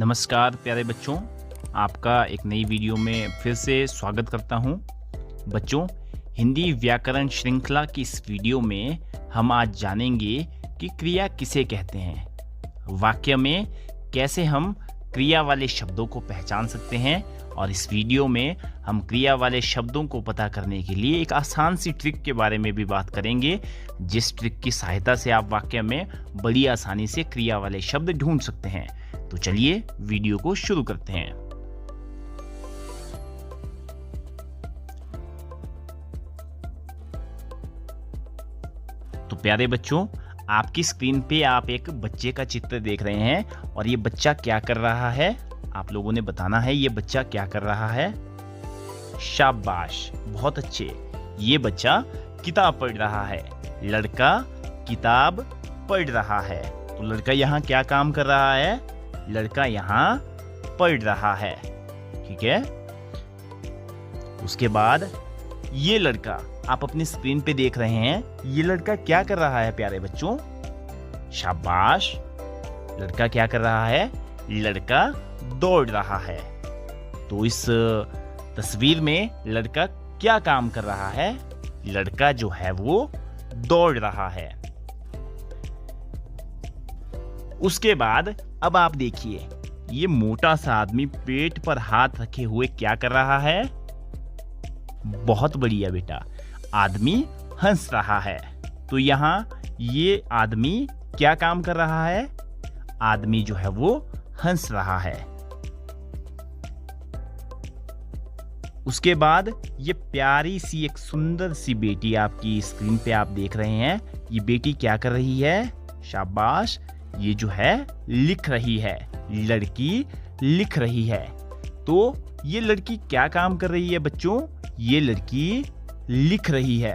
नमस्कार प्यारे बच्चों, आपका एक नई वीडियो में फिर से स्वागत करता हूं। बच्चों, हिंदी व्याकरण श्रृंखला की इस वीडियो में हम आज जानेंगे कि क्रिया किसे कहते हैं। वाक्य में कैसे हम क्रिया वाले शब्दों को पहचान सकते हैं और इस वीडियो में हम क्रिया वाले शब्दों को पता करने के लिए एक आसान सी ट्रिक के बारे में भी बात करेंगे, जिस ट्रिक की सहायता से आप वाक्य में बड़ी आसानी से क्रिया वाले शब्द ढूंढ सकते हैं। तो चलिए वीडियो को शुरू करते हैं। तो प्यारे बच्चों, आपकी स्क्रीन पे आप एक बच्चे का चित्र देख रहे हैं और ये बच्चा क्या कर रहा है, आप लोगों ने बताना है ये बच्चा क्या कर रहा है। शाबाश, बहुत अच्छे। ये बच्चा किताब पढ़ रहा है। लड़का किताब पढ़ रहा है। तो लड़का यहाँ क्या काम कर रहा है? लड़का यहाँ पढ़ रहा है। ठीक है। उसके बाद ये लड़का आप अपनी स्क्रीन पे देख रहे हैं, ये लड़का क्या कर रहा है प्यारे बच्चों? शाबाश, लड़का क्या कर रहा है? लड़का दौड़ रहा है। तो इस तस्वीर में लड़का क्या काम कर रहा है? लड़का जो है वो दौड़ रहा है। उसके बाद अब आप देखिए, ये मोटा सा आदमी पेट पर हाथ रखे हुए क्या कर रहा है? बहुत बढ़िया बेटा, आदमी हंस रहा है। तो यहाँ ये आदमी क्या काम कर रहा है? आदमी जो है वो हंस रहा है। उसके बाद ये प्यारी सी एक सुंदर सी बेटी आपकी स्क्रीन पे आप देख रहे हैं, ये बेटी क्या कर रही है? शाबाश, ये जो है लिख रही है। लड़की लिख रही है। तो ये लड़की क्या काम कर रही है बच्चों? ये लड़की लिख रही है।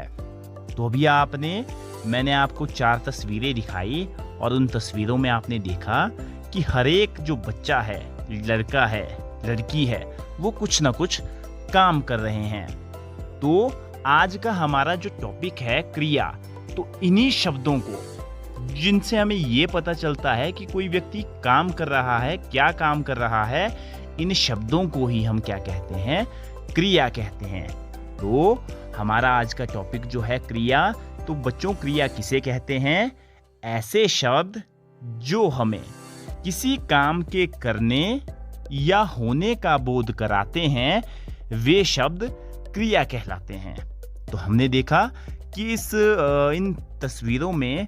तो अभी मैंने आपको 4 तस्वीरें दिखाई और उन तस्वीरों में आपने देखा कि हर एक जो बच्चा है, लड़का है, लड़की है, वो कुछ ना कुछ काम कर रहे हैं। तो आज का हमारा जो टॉपिक है क्रिया, तो इन्हीं शब्दों को जिनसे हमें ये पता चलता है कि कोई व्यक्ति काम कर रहा है, क्या काम कर रहा है, इन शब्दों को ही हम क्या कहते हैं? क्रिया कहते हैं। तो हमारा आज का टॉपिक जो है क्रिया, तो बच्चों क्रिया किसे कहते हैं? ऐसे शब्द जो हमें किसी काम के करने या होने का बोध कराते हैं, वे शब्द क्रिया कहलाते हैं। तो हमने देखा कि इन तस्वीरों में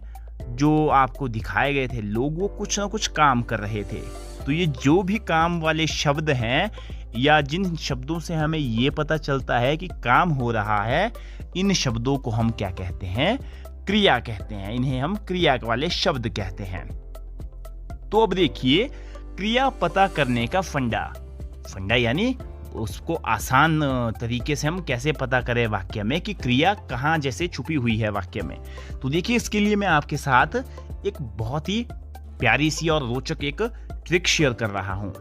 जो आपको दिखाए गए थे लोग, वो कुछ ना कुछ काम कर रहे थे। तो ये जो भी काम वाले शब्द हैं या जिन शब्दों से हमें ये पता चलता है कि काम हो रहा है, इन शब्दों को हम क्या कहते हैं? क्रिया कहते हैं। इन्हें हम क्रिया वाले शब्द कहते हैं। तो अब देखिए, क्रिया पता करने का फंडा यानी उसको आसान तरीके से हम कैसे पता करें वाक्य में कि क्रिया कहाँ जैसे छुपी हुई है वाक्य में। तो देखिए, इसके लिए मैं आपके साथ एक बहुत ही प्यारी सी और रोचक एक ट्रिक शेयर कर रहा हूँ।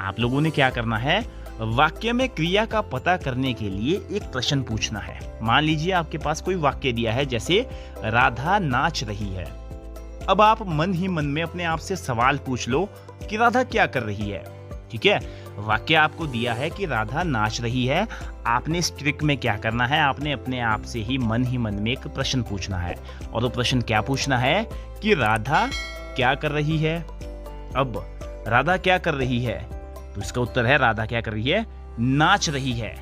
आप लोगों ने क्या करना है? वाक्य में क्रिया का पता करने के लिए एक प्रश्न पूछना है। मान लीजिए आपके पास कोई वाक्य दिया है, जैसे राधा नाच रही है। अब आप मन ही मन में अपने आप से सवाल पूछ लो कि राधा क्या कर रही है। ठीक है, वाक्य आपको दिया है कि राधा नाच रही है। आपने इस ट्रिक में क्या करना है? आपने अपने आप से ही मन में एक प्रश्न पूछना है। और वो प्रश्न क्या पूछना है कि राधा क्या कर रही है। अब राधा क्या कर रही है? तो इसका उत्तर है राधा क्या कर रही है? नाच रही है।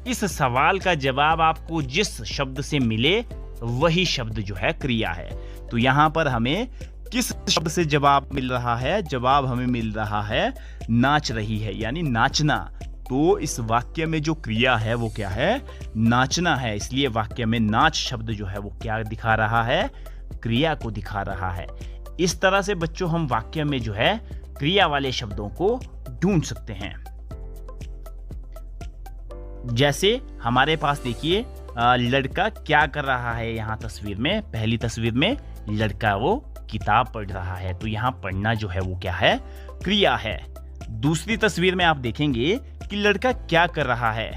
इस सवाल का जवाब आपको जिस शब्द से मिले वही शब्द जो है क्रिया है। तो यहाँ पर हमें किस शब्द से जवाब मिल रहा है? जवाब हमें मिल रहा है नाच रही है, यानी नाचना। तो इस वाक्य में जो क्रिया है वो क्या है? नाचना है। इसलिए वाक्य में नाच शब्द जो है वो क्या दिखा रहा है? क्रिया को दिखा रहा है। इस तरह से बच्चों हम वाक्य में जो है क्रिया वाले शब्दों को ढूंढ सकते हैं। जैसे हमारे पास देखिए, लड़का क्या कर रहा है? यहाँ तस्वीर में, पहली तस्वीर में लड़का वो किताब पढ़ रहा है। तो यहाँ पढ़ना जो है वो क्या है? क्रिया है। दूसरी तस्वीर में आप देखेंगे कि लड़का क्या कर रहा है?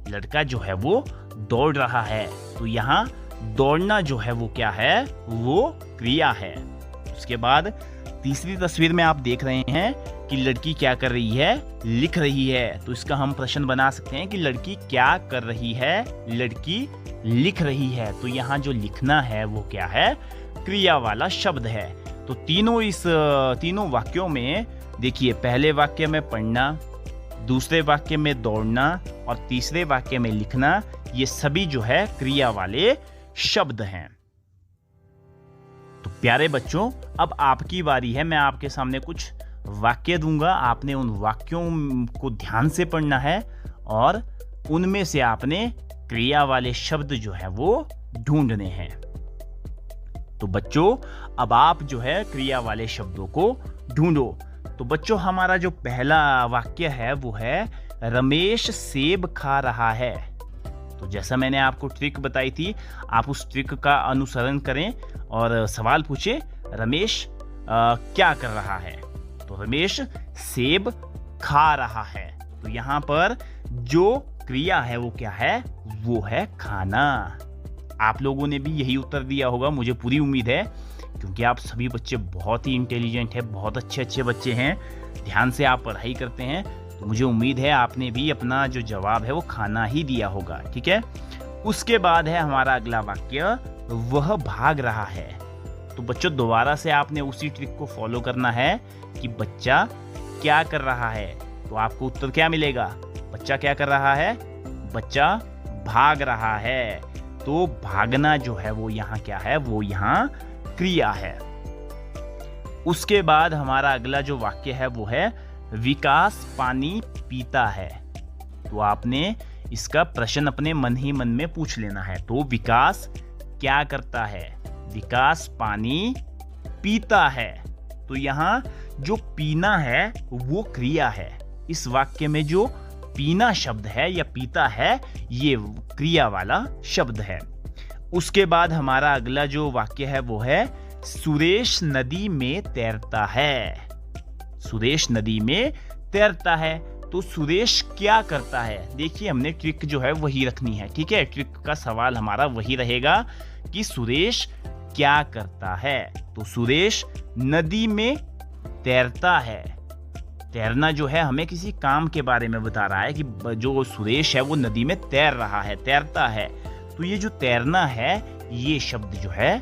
लड़का जो है वो दौड़ रहा है। तो यहाँ दौड़ना जो है वो क्या है? वो क्रिया है। उसके बाद तीसरी तस्वीर में आप देख रहे हैं कि लड़की क्या कर रही है, लिख रही है। तो इसका हम प्रश्न बना सकते हैं कि लड़की क्या कर रही है, लड़की लिख रही है। तो यहाँ जो लिखना है वो क्या है, क्रिया वाला शब्द है। तो तीनों वाक्यों में देखिए, पहले वाक्य में पढ़ना, दूसरे वाक्य में दौड़ना और तीसरे वाक्य में लिखना, ये सभी जो है क्रिया वाले शब्द हैं। तो प्यारे बच्चों, अब आपकी बारी है। मैं आपके सामने कुछ वाक्य दूंगा, आपने उन वाक्यों को ध्यान से पढ़ना है और उनमें से आपने क्रिया वाले शब्द जो है वो ढूंढने हैं। तो बच्चों, अब आप जो है क्रिया वाले शब्दों को ढूंढो। तो बच्चों, हमारा जो पहला वाक्य है वो है रमेश सेब खा रहा है। तो जैसा मैंने आपको ट्रिक बताई थी, आप उस ट्रिक का अनुसरण करें और सवाल पूछे, रमेश क्या कर रहा है। तो रमेश सेब खा रहा है। तो यहाँ पर जो क्रिया है वो क्या है, वो है खाना। आप लोगों ने भी यही उत्तर दिया होगा, मुझे पूरी उम्मीद है, क्योंकि आप सभी बच्चे बहुत ही इंटेलिजेंट हैं, बहुत अच्छे बच्चे हैं, ध्यान से आप पढ़ाई करते हैं। तो मुझे उम्मीद है आपने भी अपना जो जवाब है वो खाना ही दिया होगा। ठीक है, उसके बाद है हमारा अगला वाक्य, वह भाग रहा है। तो बच्चों, दोबारा से आपने उसी ट्रिक को फॉलो करना है कि बच्चा क्या कर रहा है। तो आपको उत्तर क्या मिलेगा, बच्चा क्या कर रहा है, बच्चा भाग रहा है। तो भागना जो है वो यहाँ क्या है, वो यहाँ क्रिया है। उसके बाद हमारा अगला जो वाक्य है वो है विकास पानी पीता है। तो आपने इसका प्रश्न अपने मन ही मन में पूछ लेना है। तो विकास क्या करता है, विकास पानी पीता है। तो यहाँ जो पीना है वो क्रिया है। इस वाक्य में जो पीना शब्द है या पीता है, ये क्रिया वाला शब्द है। उसके बाद हमारा अगला जो वाक्य है वो है सुरेश नदी में तैरता है। सुरेश नदी में तैरता है। तो सुरेश क्या करता है, देखिए हमने ट्रिक जो है वही रखनी है। ठीक है, ट्रिक का सवाल हमारा वही रहेगा कि सुरेश क्या करता है। तो सुरेश नदी में तैरता है। तैरना जो है हमें किसी काम के बारे में बता रहा है कि जो सुरेश है वो नदी में तैर रहा है, तैरता है। तो ये जो तैरना है, ये शब्द जो है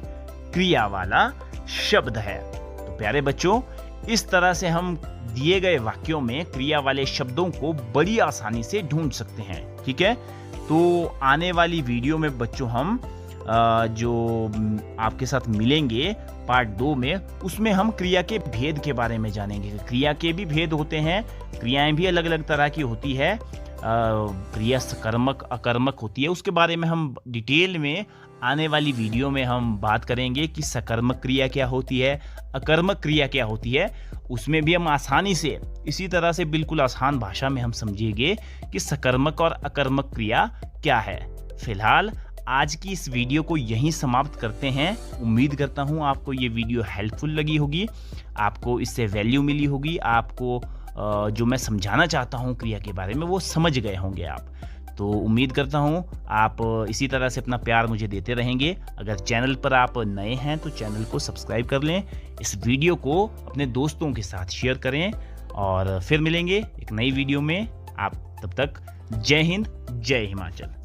क्रिया वाला शब्द है। तो प्यारे बच्चों, इस तरह से हम दिए गए वाक्यों में क्रिया वाले शब्दों को बड़ी आसानी से ढूंढ सकते हैं। ठीक है, तो आने वाली वीडियो में बच्चों हम जो आपके साथ मिलेंगे पार्ट 2 में, उसमें हम क्रिया के भेद के बारे में जानेंगे। क्रिया के भी भेद होते हैं, क्रियाएं भी अलग अलग तरह की होती है। क्रिया सकर्मक अकर्मक होती है, उसके बारे में हम डिटेल में आने वाली वीडियो में हम बात करेंगे कि सकर्मक क्रिया क्या होती है, अकर्मक क्रिया क्या होती है। उसमें भी हम आसानी से, इसी तरह से बिल्कुल आसान भाषा में हम समझेंगे कि सकर्मक और अकर्मक क्रिया क्या है। फिलहाल आज की इस वीडियो को यहीं समाप्त करते हैं। उम्मीद करता हूँ आपको ये वीडियो हेल्पफुल लगी होगी, आपको इससे वैल्यू मिली होगी, आपको जो मैं समझाना चाहता हूँ क्रिया के बारे में वो समझ गए होंगे आप। तो उम्मीद करता हूँ आप इसी तरह से अपना प्यार मुझे देते रहेंगे। अगर चैनल पर आप नए हैं तो चैनल को सब्सक्राइब कर लें, इस वीडियो को अपने दोस्तों के साथ शेयर करें और फिर मिलेंगे एक नई वीडियो में। आप तब तक जय हिंद, जय हिमाचल।